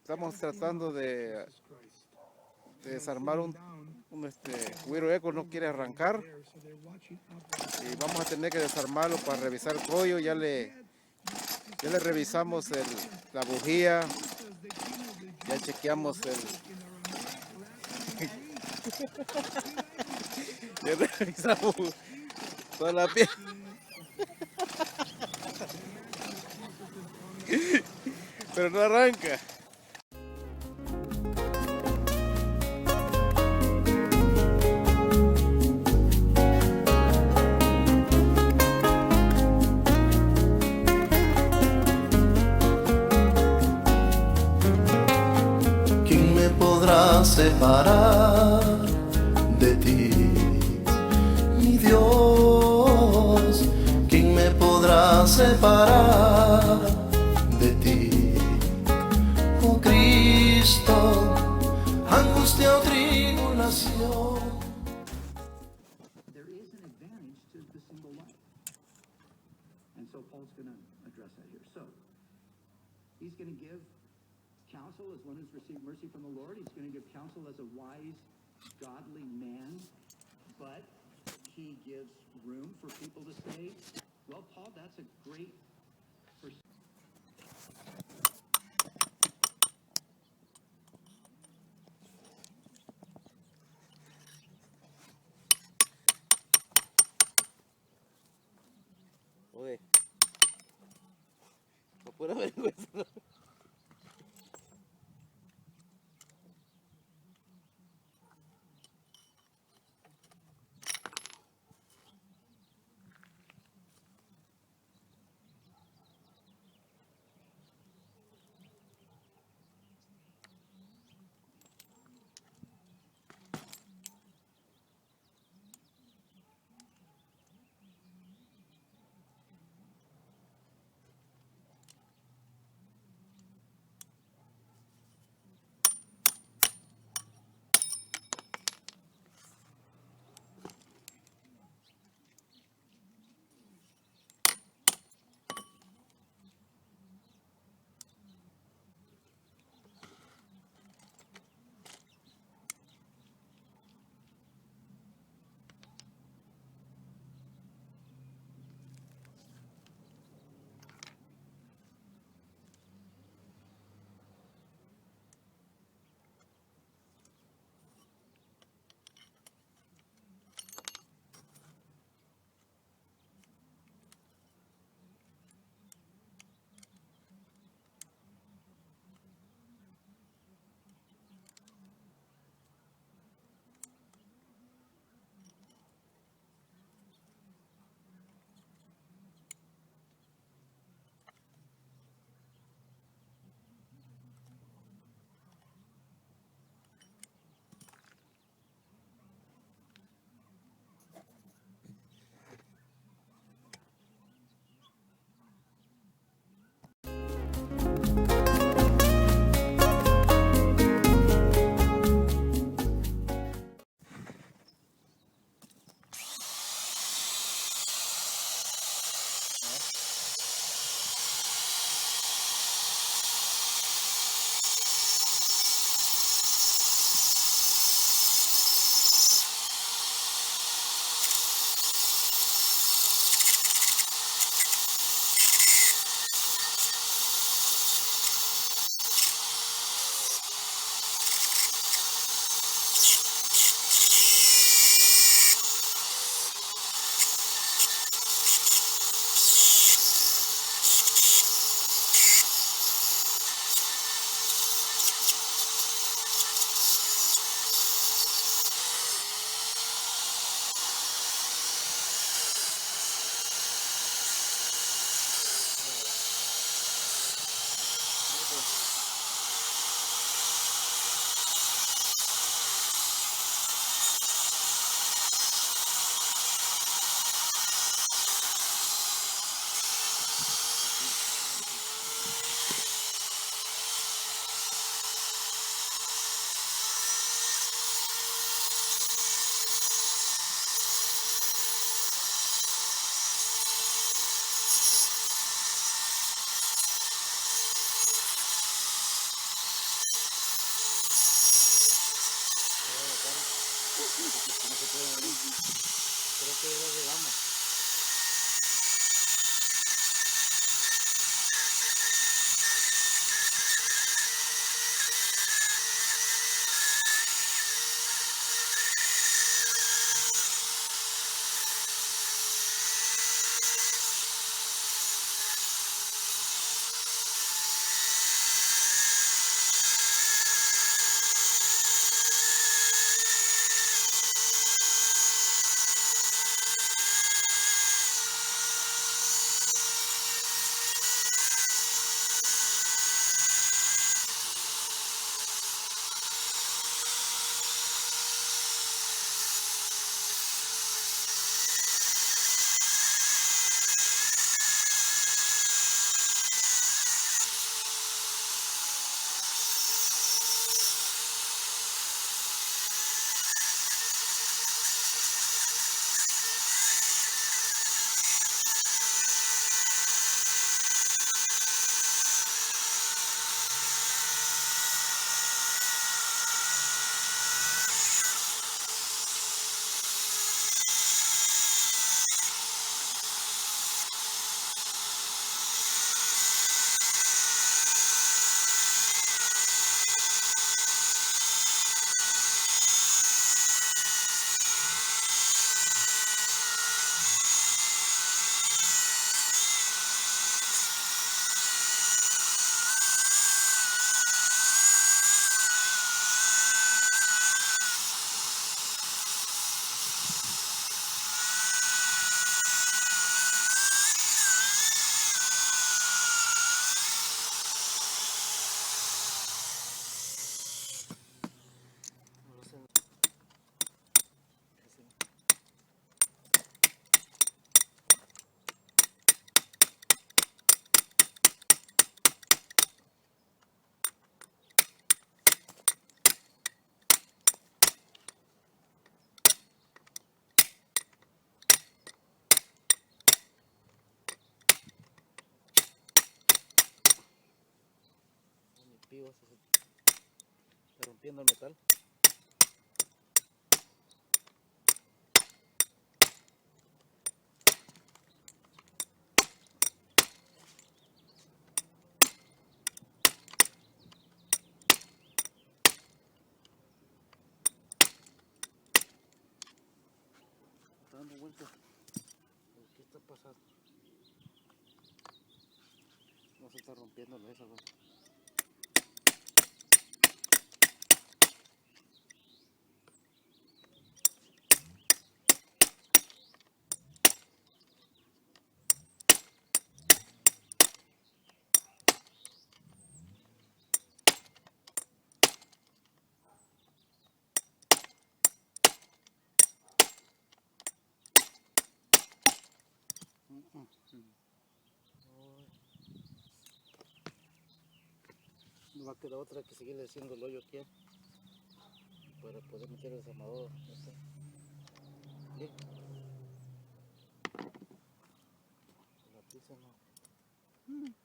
Estamos tratando de desarmar un Wiro Echo, no quiere arrancar y vamos a tener que desarmarlo para revisar el collo. Ya le revisamos la bujía, ya chequeamos ya revisamos toda la pieza, pero no arranca. Separar de ti, mi Dios, ¿quién me podrá separar de ti? Oh Cristo, angustia o tribulación. There is an advantage to the single life. And so Paul's going to address that here. So, he's going to give counsel as one who's received mercy from the Lord. He's going to give counsel as a wise, godly man. But he gives room for people to say, well, Paul, that's a great perspective. Oye, por pura vergüenza. que ya llegamos. Está rompiendo el metal. Está dando vueltas. ¿Qué está pasando? No se está rompiendo eso, güey. No va a quedar otra que seguirle haciendo el hoyo aquí para poder meter el desarmador. Bien. La pizza no. Bien.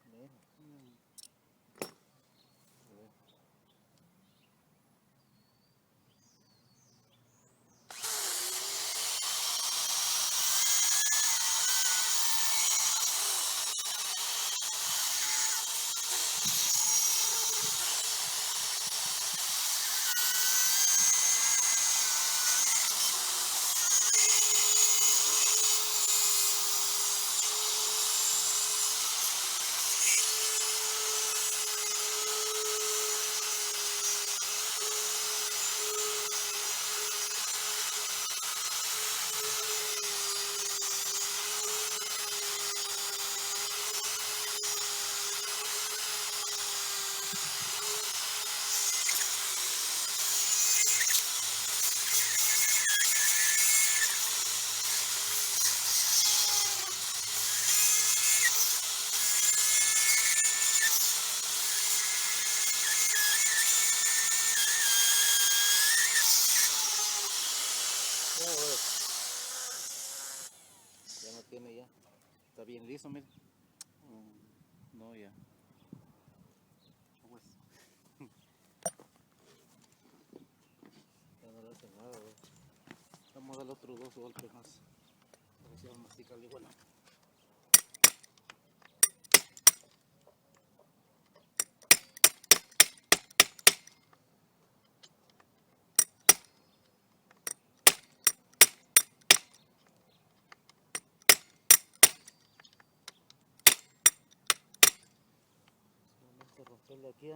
Ya no tiene ya. Está bien liso, mire. No, ya. Pues. Ya no le hace nada, güey. Vamos a darle otros 2 golpes más. si vamos a masticarlo igual. Vamos a romperle aquí.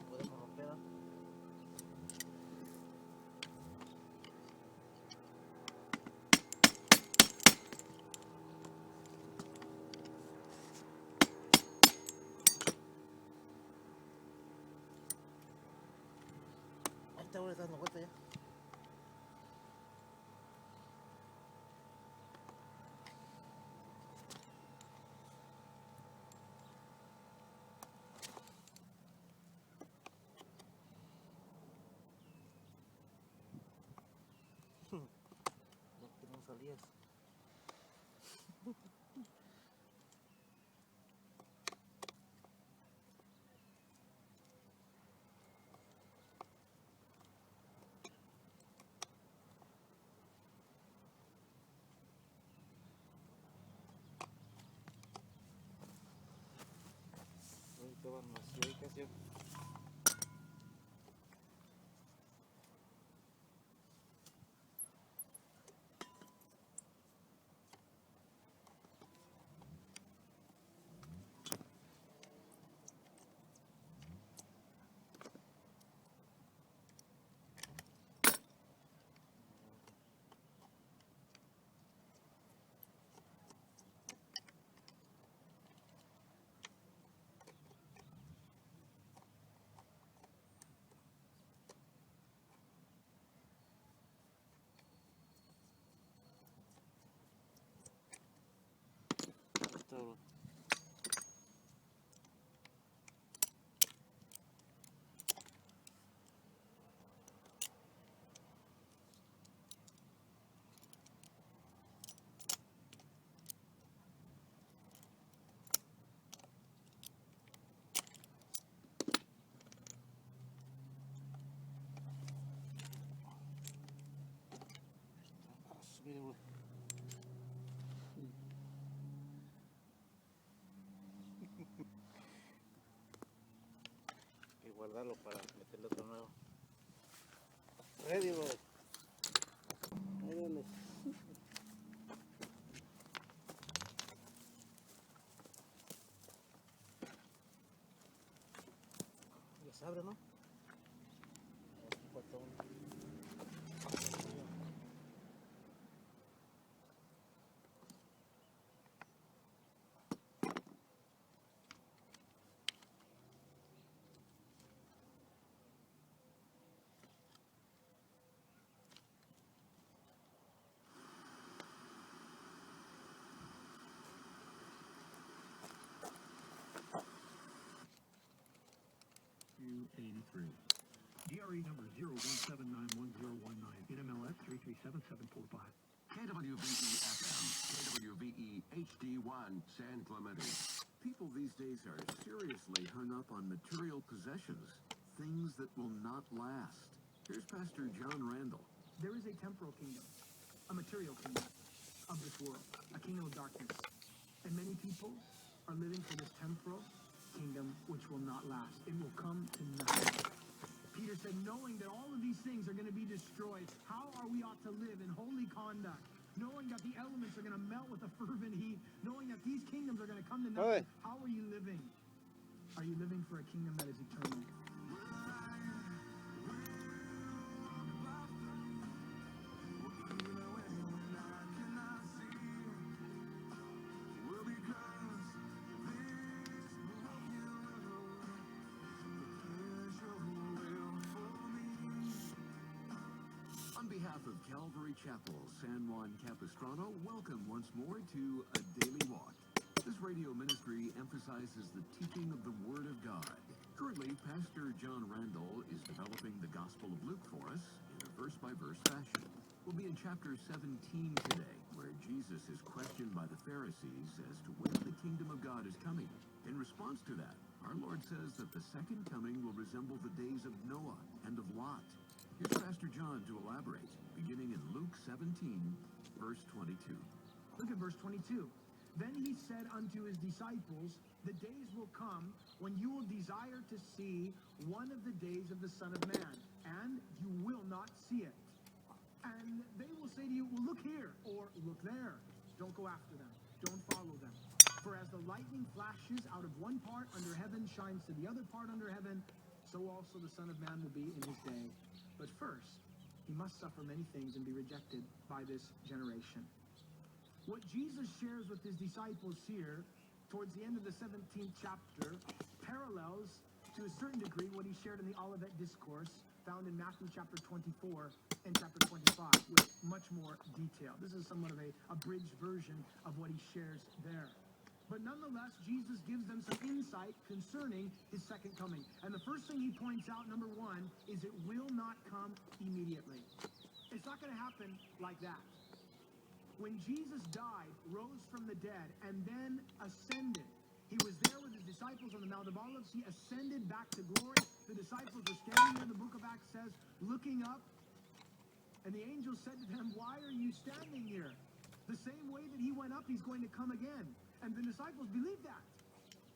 Podemos romper. Ahí está, ahora dando vuelta ya. No tenemos salidas. Ahorita van así, hay que hacer. Todo. Mire, güey. Hay que guardarlo para meterle otro nuevo. Ready, güey. Ahí dale. Ya se abre, ¿no? Aquí falta uno. 283. DRE number 017911019. NMLS 3377745. KWVE-FM, KWVE-HD1, San Clemente. People these days are seriously hung up on material possessions, things that will not last. Here's Pastor John Randall. There is a temporal kingdom, a material kingdom of this world, a kingdom of darkness. And many people are living for this temporal kingdom which will not last. It will come to nothing. Peter said, knowing that all of these things are going to be destroyed, how are we ought to live in holy conduct? Knowing that the elements are going to melt with a fervent heat, knowing that these kingdoms are going to come to nothing, how are you living? Are you living for a kingdom that is eternal? On behalf of Calvary Chapel, San Juan Capistrano, welcome once more to A Daily Walk. This radio ministry emphasizes the teaching of the Word of God. Currently, Pastor John Randall is developing the Gospel of Luke for us in a verse-by-verse fashion. We'll be in chapter 17 today, where Jesus is questioned by the Pharisees as to when the kingdom of God is coming. In response to that, our Lord says that the second coming will resemble the days of Noah and of Lot. Here's Pastor John to elaborate, beginning in Luke 17, verse 22. Look at verse 22. Then he said unto his disciples, the days will come when you will desire to see one of the days of the Son of Man, and you will not see it. And they will say to you, well, look here, or look there. Don't go after them. Don't follow them. For as the lightning flashes out of one part under heaven, shines to the other part under heaven, so also the Son of Man will be in his day. But first, he must suffer many things and be rejected by this generation. What Jesus shares with his disciples here, towards the end of the 17th chapter, parallels to a certain degree what he shared in the Olivet Discourse, found in Matthew chapter 24 and chapter 25, with much more detail. This is somewhat of a abridged version of what he shares there. But nonetheless, Jesus gives them some insight concerning his second coming. And the first thing he points out, number one, is it will not come immediately. It's not going to happen like that. When Jesus died, rose from the dead, and then ascended, he was there with his disciples on the Mount of Olives. He ascended back to glory. The disciples were standing there, the book of Acts says, looking up. And the angel said to them, why are you standing here? The same way that he went up, he's going to come again. And the disciples believed that.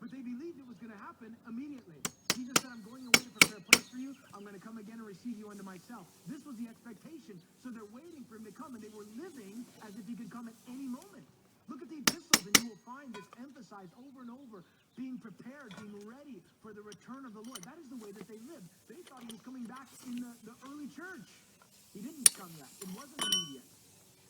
But they believed it was going to happen immediately. Jesus said, I'm going away to prepare a place for you. I'm going to come again and receive you unto myself. This was the expectation. So they're waiting for him to come, and they were living as if he could come at any moment. Look at the epistles, and you will find this emphasized over and over, being prepared, being ready for the return of the Lord. That is the way that they lived. They thought he was coming back in the early church. He didn't come yet. It wasn't immediate.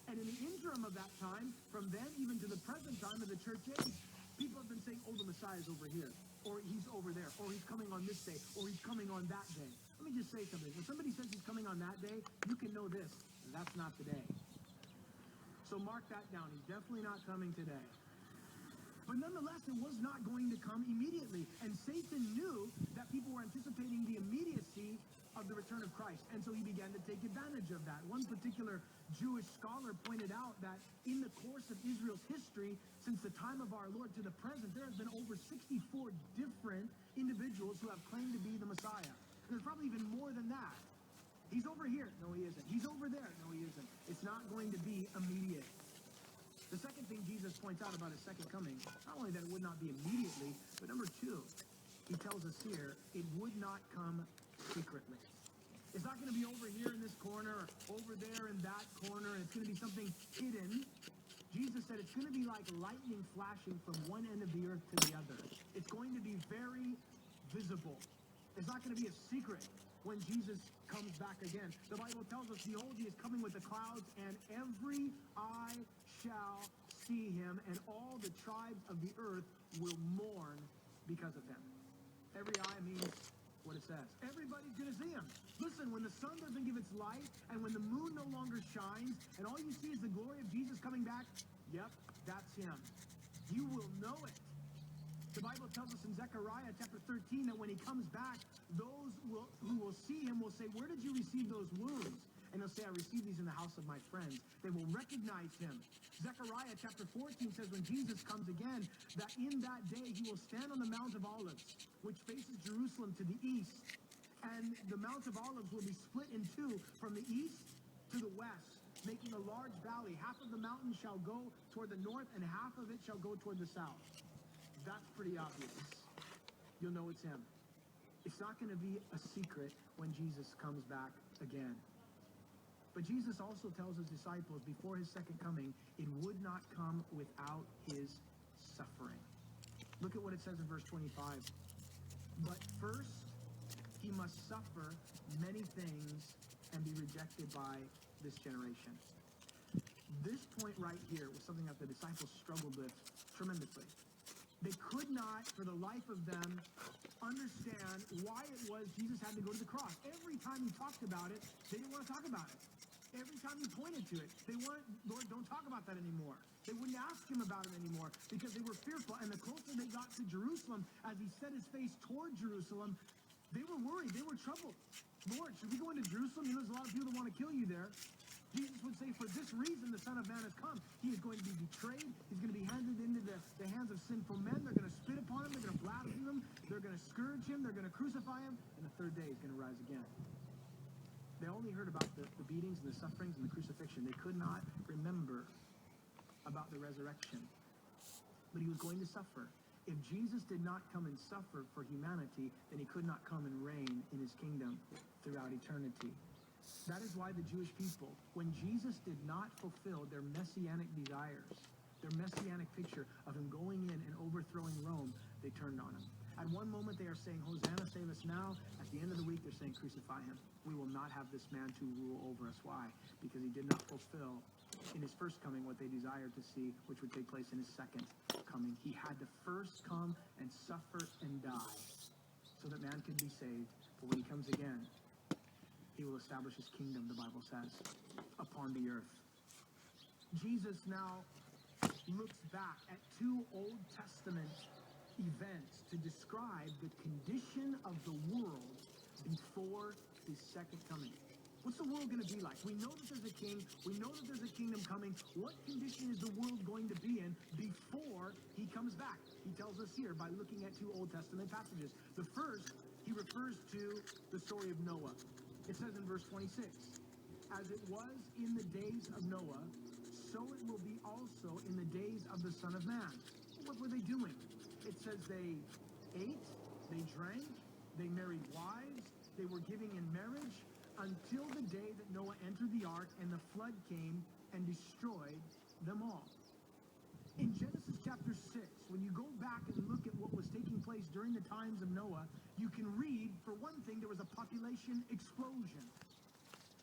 And in the interim of that time, from then even to the present time of the church age, people have been saying, oh, the Messiah is over here, or he's over there, or he's coming on this day, or he's coming on that day. Let me just say something. When somebody says he's coming on that day, you can know this. That's not the day. So mark that down. He's definitely not coming today. But nonetheless, it was not going to come immediately. And Satan knew that people were anticipating the immediacy of the return of Christ. And so he began to take advantage of that. One particular Jewish scholar pointed out that in the course of Israel's history, since the time of our Lord to the present, there has been over 64 different individuals who have claimed to be the Messiah. And there's probably even more than that. He's over here. No, he isn't. He's over there. No, he isn't. It's not going to be immediate. The second thing Jesus points out about his second coming, not only that it would not be immediately, but number two, he tells us here, it would not come secretly. It's not going to be over here in this corner, or over there in that corner, and it's going to be something hidden. Jesus said it's going to be like lightning flashing from one end of the earth to the other. It's going to be very visible. It's not going to be a secret when Jesus comes back again. The Bible tells us, behold, he is coming with the clouds, and every eye shall see him, and all the tribes of the earth will mourn because of him. Every eye means what it says. Everybody's going to see him. Listen, when the sun doesn't give its light, and when the moon no longer shines, and all you see is the glory of Jesus coming back, yep, that's him. You will know it. The Bible tells us in Zechariah chapter 13 that when he comes back, those will say, where did you receive those wounds? And he'll say, I received these in the house of my friends. They will recognize him. Zechariah chapter 14 says when Jesus comes again, that in that day he will stand on the Mount of Olives, which faces Jerusalem to the east. And the Mount of Olives will be split in two from the east to the west, making a large valley. Half of the mountain shall go toward the north, and half of it shall go toward the south. That's pretty obvious. You'll know it's him. It's not going to be a secret when Jesus comes back again. But Jesus also tells his disciples before his second coming, it would not come without his suffering. Look at what it says in verse 25. But first, he must suffer many things and be rejected by this generation. This point right here was something that the disciples struggled with tremendously. They could not, for the life of them, understand why it was Jesus had to go to the cross. Every time he talked about it, they didn't want to talk about it. Every time he pointed to it, they wanted, Lord, don't talk about that anymore. They wouldn't ask him about it anymore because they were fearful. And the closer they got to Jerusalem, as he set his face toward Jerusalem, they were worried. They were troubled. Lord, should we go into Jerusalem? You know, there's a lot of people that want to kill you there. Jesus would say, for this reason, the Son of Man has come. He is going to be betrayed. He's going to be handed into the hands of sinful men. They're going to spit upon him. They're going to blaspheme him. They're going to scourge him. They're going to crucify him. And the third day he's going to rise again. They only heard about the beatings and the sufferings and the crucifixion. They could not remember about the resurrection. But he was going to suffer. If Jesus did not come and suffer for humanity, then he could not come and reign in his kingdom throughout eternity. That is why the Jewish people, when Jesus did not fulfill their messianic desires, their messianic picture of him going in and overthrowing Rome, they turned on him. At one moment they are saying, Hosanna, save us now. At the end of the week they're saying, crucify him. We will not have this man to rule over us. Why? Because he did not fulfill in his first coming what they desired to see, which would take place in his second coming. He had to first come and suffer and die so that man could be saved. But when he comes again, he will establish his kingdom, the Bible says, upon the earth. Jesus now looks back at two Old Testament events to describe the condition of the world before his second coming. What's the world going to be like? We know that there's a king. We know that there's a kingdom coming. What condition is the world going to be in before he comes back? He tells us here by looking at two Old Testament passages. The first, he refers to the story of Noah. It says in verse 26, as it was in the days of Noah, so it will be also in the days of the Son of Man. What were they doing? It says they ate, they drank, they married wives, they were giving in marriage until the day that Noah entered the ark and the flood came and destroyed them all. In Genesis chapter 6, when you go back and look at what was taking place during the times of Noah, you can read, for one thing, there was a population explosion.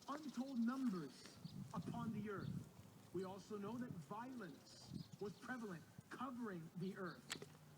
Untold numbers upon the earth. We also know that violence was prevalent, covering the earth.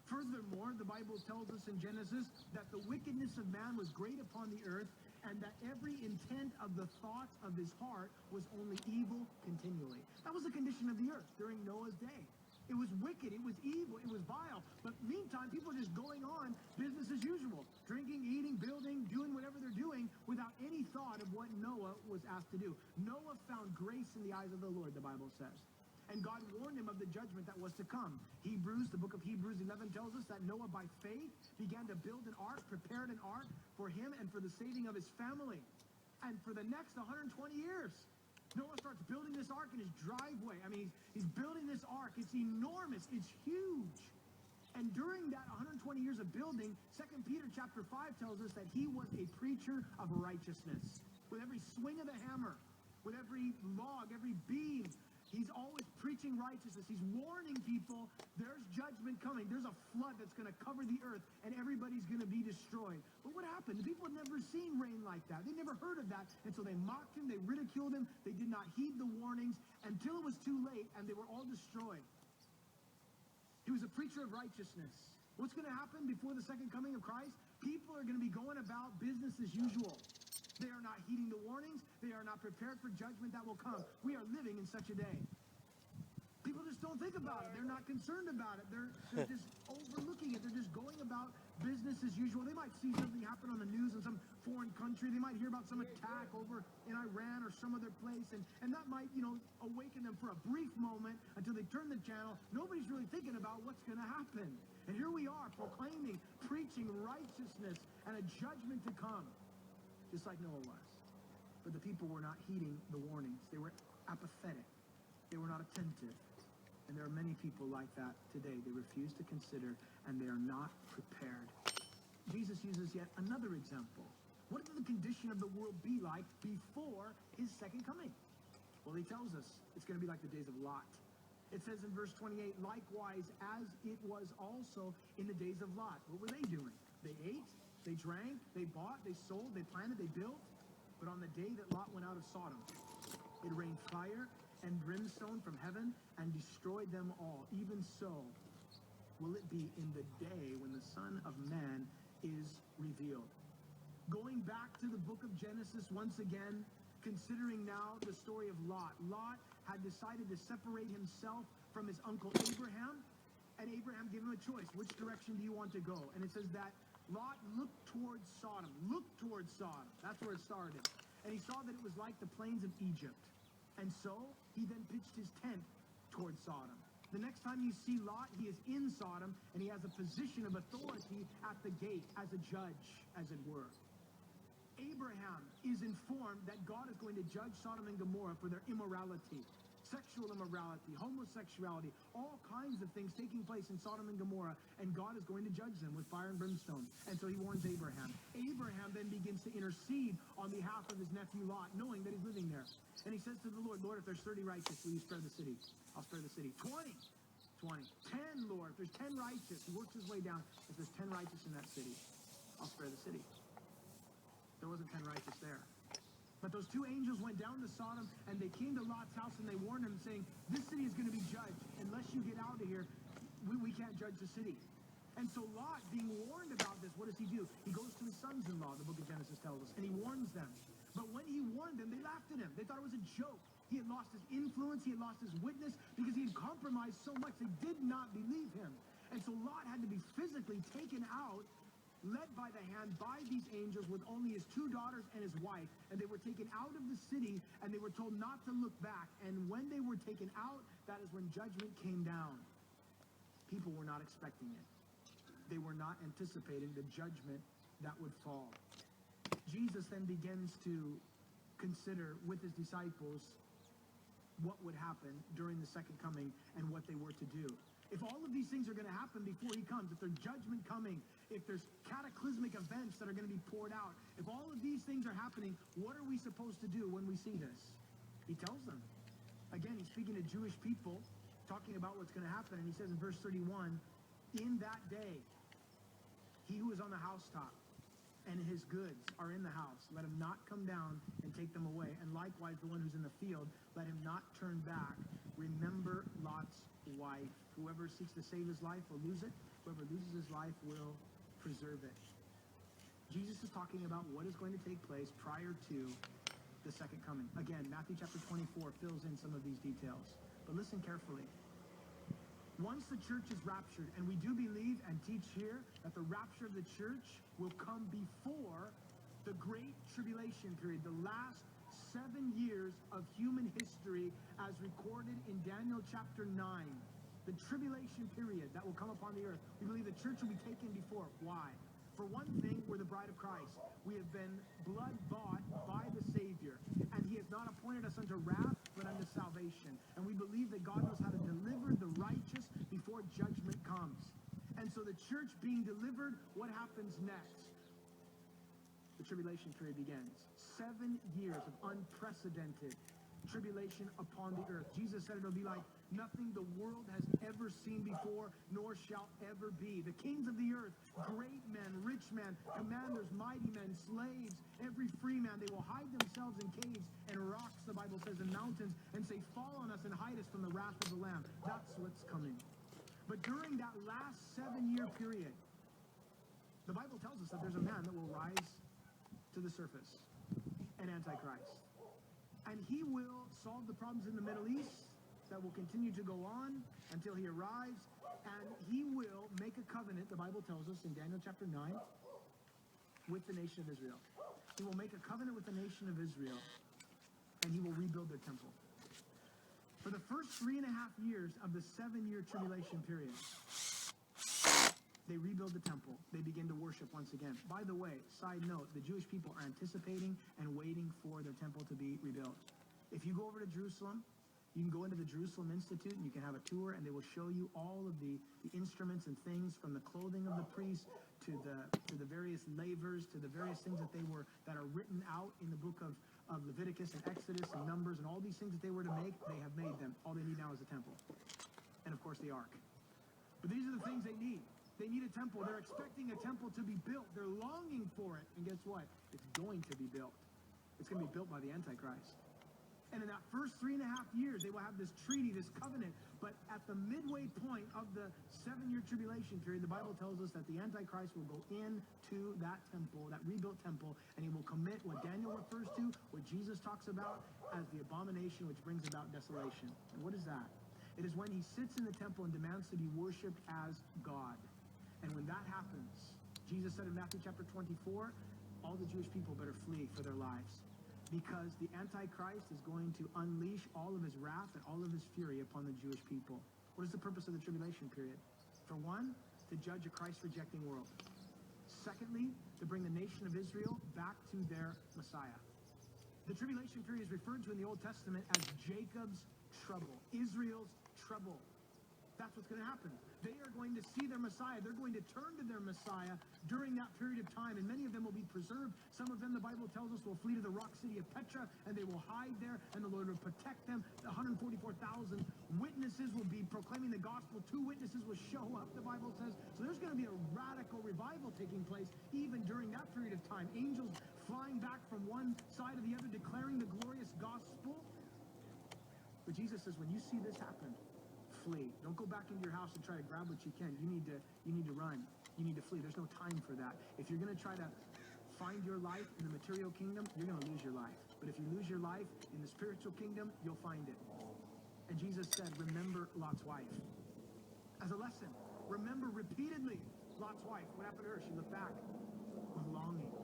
Furthermore, the Bible tells us in Genesis that the wickedness of man was great upon the earth, and that every intent of the thoughts of his heart was only evil continually. That was the condition of the earth during Noah's day. It was wicked, it was evil, it was vile. But meantime, people are just going on business as usual. Drinking, eating, building, doing whatever they're doing without any thought of what Noah was asked to do. Noah found grace in the eyes of the Lord, the Bible says. And God warned him of the judgment that was to come. Hebrews, the book of Hebrews 11 tells us that Noah by faith began to build an ark, prepared an ark for him and for the saving of his family. And for the next 120 years, Noah starts building this ark in his driveway. I mean, he's building this ark. It's enormous. It's huge. And during that 120 years of building, 2 Peter chapter 5 tells us that he was a preacher of righteousness. With every swing of the hammer, with every log, every beam, he's always preaching righteousness. He's warning people there's judgment coming. There's a flood that's going to cover the earth, and everybody's going to be destroyed. But what happened? The people had never seen rain like that. They never heard of that. And so they mocked him. They ridiculed him. They did not heed the warnings until it was too late, and they were all destroyed. He was a preacher of righteousness. What's going to happen before the second coming of Christ? People are going to be going about business as usual. They are not heeding the warnings. They are not prepared for judgment that will come. We are living in such a day. People just don't think about it. They're not concerned about it. They're just overlooking it. They're just going about business as usual. They might see something happen on the news in some foreign country country, they might hear about some attack over in Iran or some other place, and that might, awaken them for a brief moment until they turn the channel. Nobody's really thinking about what's going to happen. And here we are proclaiming, preaching righteousness and a judgment to come, just like Noah was. But the people were not heeding the warnings. They were apathetic. They were not attentive. And there are many people like that today. They refuse to consider, and they are not prepared. Jesus uses yet another example. What will the condition of the world be like before his second coming? Well, he tells us it's going to be like the days of Lot. It says in verse 28, likewise as it was also in the days of Lot. What were they doing? They ate, they drank, they bought, they sold, they planted, they built. But on the day that Lot went out of Sodom, it rained fire and brimstone from heaven and destroyed them all. Even so will it be in the day when the Son of Man is revealed. Going back to the book of Genesis once again, considering now the story of Lot. Lot had decided to separate himself from his uncle Abraham, and Abraham gave him a choice. Which direction do you want to go? And it says that Lot looked towards Sodom. Looked towards Sodom. That's where it started. And he saw that it was like the plains of Egypt. And so he then pitched his tent towards Sodom. The next time you see Lot, he is in Sodom, and he has a position of authority at the gate as a judge, as it were. Abraham is informed that God is going to judge Sodom and Gomorrah for their immorality, sexual immorality, homosexuality, all kinds of things taking place in Sodom and Gomorrah, and God is going to judge them with fire and brimstone. And so he warns Abraham. Abraham then begins to intercede on behalf of his nephew Lot, knowing that he's living there. And he says to the Lord, Lord, if there's 30 righteous, will you spare the city? I'll spare the city. 20. 10, Lord. If there's 10 righteous, he works his way down. If there's 10 righteous in that city, I'll spare the city. There wasn't 10 righteous there. But those two angels went down to Sodom, and they came to Lot's house, and they warned him, saying, this city is going to be judged. Unless you get out of here, we can't judge the city. And so Lot, being warned about this, what does he do? He goes to his sons-in-law, the book of Genesis tells us, and he warns them. But when he warned them, they laughed at him. They thought it was a joke. He had lost his influence. He had lost his witness because he had compromised so much. They did not believe him. And so Lot had to be physically taken out, led by the hand by these angels with only his two daughters and his wife. And they were taken out of the city, and they were told not to look back. And when they were taken out, that is when judgment came down. People were not expecting it. They were not anticipating the judgment that would fall. Jesus then begins to consider with his disciples what would happen during the second coming and what they were to do. If all of these things are going to happen before he comes, if there's judgment coming, if there's cataclysmic events that are going to be poured out, if all of these things are happening, what are we supposed to do when we see this? He tells them. Again, he's speaking to Jewish people, talking about what's going to happen, and he says in verse 31, in that day, he who is on the housetop and his goods are in the house, let him not come down and take them away. And likewise, the one who's in the field, let him not turn back. Remember Lot's wife. Whoever seeks to save his life will lose it. Whoever loses his life will preserve it. Jesus is talking about what is going to take place prior to the second coming. Again, Matthew chapter 24 fills in some of these details. But listen carefully. Once the church is raptured, and we do believe and teach here that the rapture of the church will come before the great tribulation period, the last 7 years of human history as recorded in Daniel chapter 9. The tribulation period that will come upon the earth. We believe the church will be taken before. Why? For one thing, we're the bride of Christ. We have been blood-bought by the Savior, and he has not appointed us unto wrath, but unto salvation. And we believe that God knows how to deliver the righteous before judgment comes. And so the church being delivered, what happens next? The tribulation period begins. 7 years of unprecedented tribulation upon the earth. Jesus said it'll be like nothing the world has ever seen before, nor shall ever be. The kings of the earth, great men, rich men, commanders, mighty men, slaves, every free man, they will hide themselves in caves and rocks, the Bible says, and mountains, and say, fall on us and hide us from the wrath of the Lamb. That's what's coming. But during that last 7-year period, the Bible tells us that there's a man that will rise to the surface, an Antichrist. And he will solve the problems in the Middle East that will continue to go on until he arrives. And he will make a covenant, the Bible tells us in Daniel chapter 9, with the nation of Israel. He will make a covenant with the nation of Israel, and he will rebuild their temple. For the first 3.5 years of the 7-year tribulation period, they rebuild the temple. They begin to worship once again. By the way, side note, the Jewish people are anticipating and waiting for their temple to be rebuilt. If you go over to Jerusalem, you can go into the Jerusalem Institute and you can have a tour, and they will show you all of the instruments and things, from the clothing of the priests to the various lavers, to the various things that are written out in the book of Leviticus and Exodus and Numbers, and all these things that they were to make. They have made them. All they need now is a temple, and of course the ark. But these are the things they need. They need a temple. They're expecting a temple to be built. They're longing for it. And guess what? It's going to be built. It's going to be built by the Antichrist. And in that first 3.5 years, they will have this treaty, this covenant. But at the midway point of the 7-year tribulation period, the Bible tells us that the Antichrist will go into that temple, that rebuilt temple, and he will commit what Daniel refers to, what Jesus talks about as the abomination which brings about desolation. And what is that? It is when he sits in the temple and demands to be worshipped as God. And when that happens, Jesus said in Matthew chapter 24, all the Jewish people better flee for their lives, because the Antichrist is going to unleash all of his wrath and all of his fury upon the Jewish people. What is the purpose of the tribulation period? For one, to judge a Christ-rejecting world. Secondly, to bring the nation of Israel back to their Messiah. The tribulation period is referred to in the Old Testament as Jacob's trouble, Israel's trouble. That's what's going to happen. They are going to see their Messiah. They're going to turn to their Messiah during that period of time, and many of them will be preserved. Some of them, the Bible tells us, will flee to the rock city of Petra, and they will hide there, and the Lord will protect them. The 144,000 witnesses will be proclaiming the gospel. 2 witnesses will show up, the Bible says. So there's going to be a radical revival taking place even during that period of time. Angels flying back from one side or the other, declaring the glorious gospel. But Jesus says, when you see this happen, flee. Don't go back into your house and try to grab what you can. You need to run. You need to flee. There's no time for that. If you're going to try to find your life in the material kingdom, you're going to lose your life. But if you lose your life in the spiritual kingdom, you'll find it. And Jesus said, remember Lot's wife. As a lesson, remember repeatedly Lot's wife. What happened to her? She looked back with longing,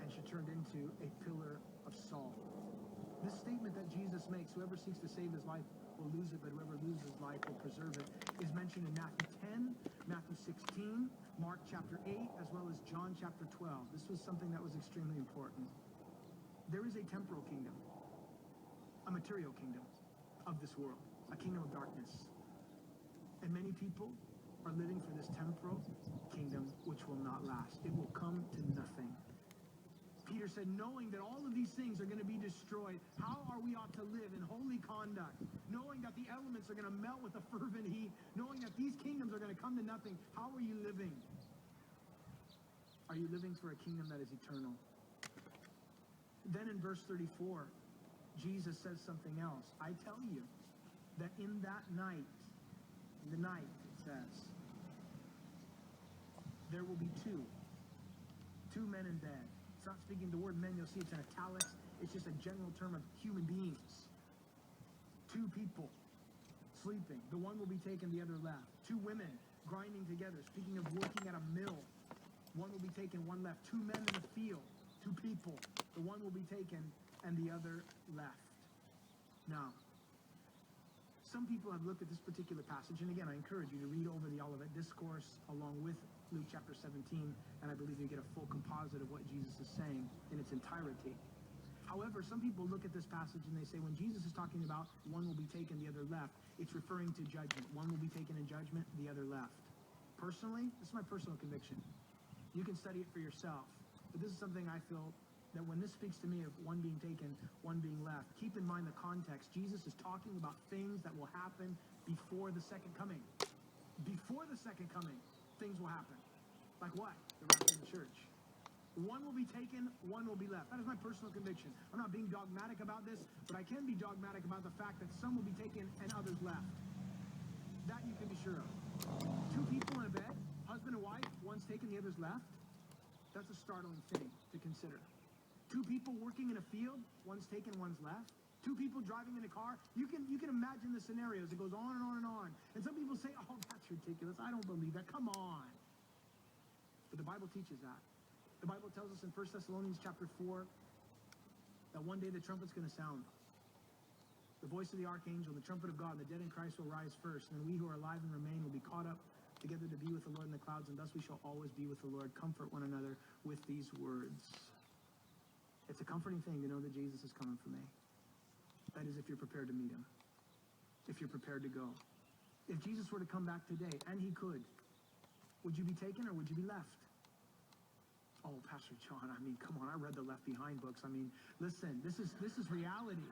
and she turned into a pillar of salt. This statement that Jesus makes, whoever seeks to save his life will lose it, but whoever loses life will preserve it, is mentioned in Matthew 10, Matthew 16, Mark chapter 8, as well as John chapter 12. This was something that was extremely important. There is a temporal kingdom, a material kingdom of this world, a kingdom of darkness. And many people are living for this temporal kingdom which will not last. It will come to nothing. Peter said, knowing that all of these things are going to be destroyed, how are we ought to live in holy conduct? Knowing that the elements are going to melt with a fervent heat, knowing that these kingdoms are going to come to nothing, how are you living? Are you living for a kingdom that is eternal? Then in verse 34, Jesus says something else. I tell you that in that night, it says, there will be two men in bed. It's not speaking the word men, you'll see it's in italics. It's just a general term of human beings. 2 people sleeping. The one will be taken, the other left. 2 women grinding together. Speaking of working at a mill. One will be taken, one left. 2 men in the field. 2 people. The one will be taken and the other left. Now, some people have looked at this particular passage, and again, I encourage you to read over the Olivet Discourse along with Luke chapter 17, and I believe you get a full composite of what Jesus is saying in its entirety. However, some people look at this passage and they say when Jesus is talking about one will be taken, the other left, it's referring to judgment. One will be taken in judgment, the other left. Personally, this is my personal conviction. You can study it for yourself, but this is something I feel that when this speaks to me of one being taken, one being left, keep in mind the context. Jesus is talking about things that will happen before the second coming. Before the second coming, things will happen. Like what? The rapture of the church. One will be taken, one will be left. That is my personal conviction. I'm not being dogmatic about this, but I can be dogmatic about the fact that some will be taken and others left. That you can be sure of. 2 people in a bed, husband and wife, one's taken, the other's left. That's a startling thing to consider. 2 people working in a field, one's taken, one's left. 2 people driving in a car. You can imagine the scenarios. It goes on and on and on. And some people say, oh, that's ridiculous. I don't believe that. Come on. But the Bible teaches that. The The Bible tells us in 1 Thessalonians chapter 4 that one day the trumpet's going to sound. The voice of the archangel, the trumpet of God, the dead in Christ will rise first, and we who are alive and remain will be caught up together to be with the Lord in the clouds, and thus we shall always be with the Lord. Comfort one another with these words. It's a comforting thing to know that Jesus is coming for me. That is, if you're prepared to meet him. If you're prepared to go. If Jesus were to come back today, and he could, would you be taken or would you be left? Oh, Pastor John, I mean, come on, I read the Left Behind books. I mean, listen, this is reality.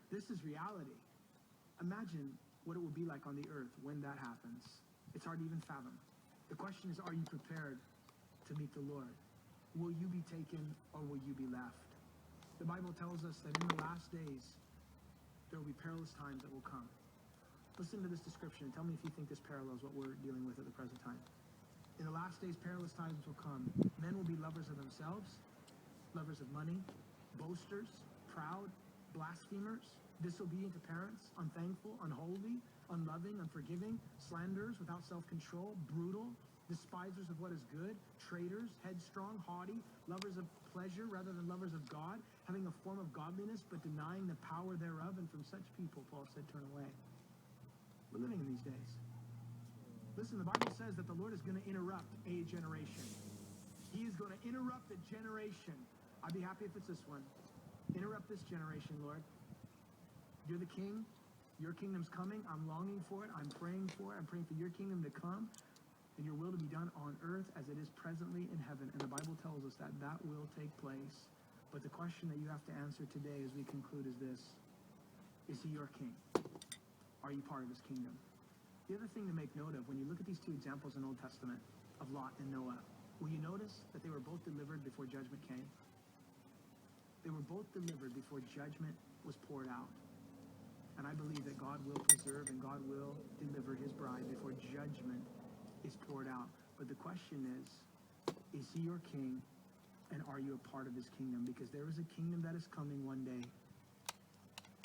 This is reality. Imagine what it will be like on the earth when that happens. It's hard to even fathom. The question is, are you prepared to meet the Lord? Will you be taken or will you be left? The Bible tells us that in the last days, there will be perilous times that will come. Listen to this description and tell me if you think this parallels what we're dealing with at the present time. In the last days, perilous times will come. Men will be lovers of themselves, lovers of money, boasters, proud, blasphemers, disobedient to parents, unthankful, unholy, unloving, unforgiving, slanderers, without self-control, brutal, despisers of what is good, traitors, headstrong, haughty, lovers of pleasure rather than lovers of God, having a form of godliness but denying the power thereof, and from such people, Paul said, turn away. We're living in these days. Listen, the Bible says that the Lord is going to interrupt a generation. He is going to interrupt a generation. I'd be happy if it's this one. Interrupt this generation, Lord. You're the king. Your kingdom's coming. I'm longing for it. I'm praying for it. I'm praying for your kingdom to come and your will to be done on earth as it is presently in heaven. And the Bible tells us that that will take place. But the question that you have to answer today as we conclude is this. Is he your king? Are you part of his kingdom? The other thing to make note of, when you look at these two examples in Old Testament of Lot and Noah, will you notice that they were both delivered before judgment came? They were both delivered before judgment was poured out. And I believe that God will preserve and God will deliver his bride before judgment is poured out. But the question is he your king? And are you a part of his kingdom? Because there is a kingdom that is coming one day.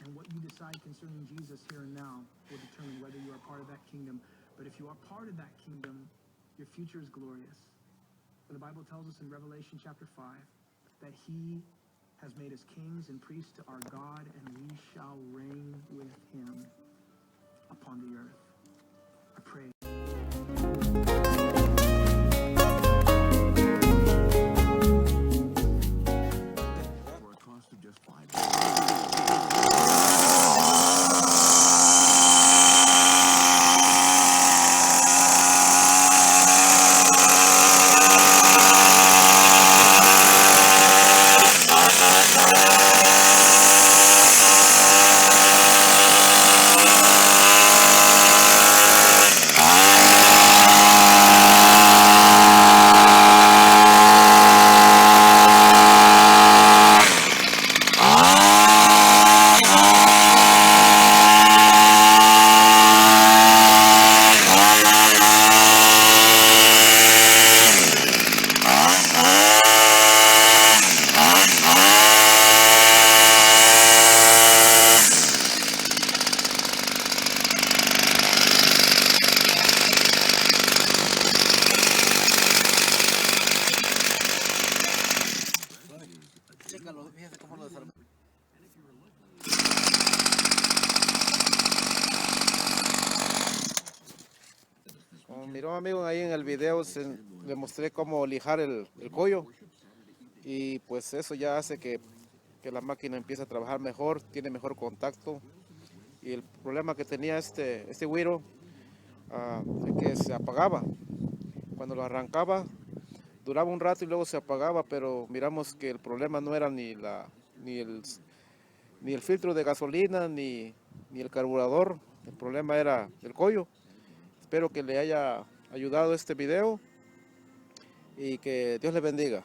And what you decide concerning Jesus here and now will determine whether you are part of that kingdom. But if you are part of that kingdom, your future is glorious. And the Bible tells us in Revelation chapter 5 that he has made us kings and priests to our God, and we shall reign with him upon the earth. I pray. For a cost of just $5. Chécalo, fíjate cómo lo desarmó. Como miró, amigo, ahí en el video le mostré cómo lijar el collo, y pues eso ya hace que la máquina empiece a trabajar mejor, tiene mejor contacto. Y el problema que tenía este güiro es que se apagaba. Cuando lo arrancaba duraba un rato y luego se apagaba, pero miramos que el problema no era ni el filtro de gasolina ni el carburador. El problema era el collo. Espero que le haya ayudado este video y que Dios le bendiga.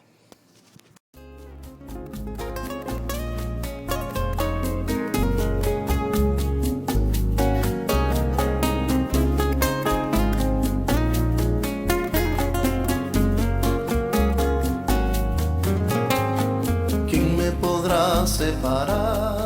¿Quién me podrá separar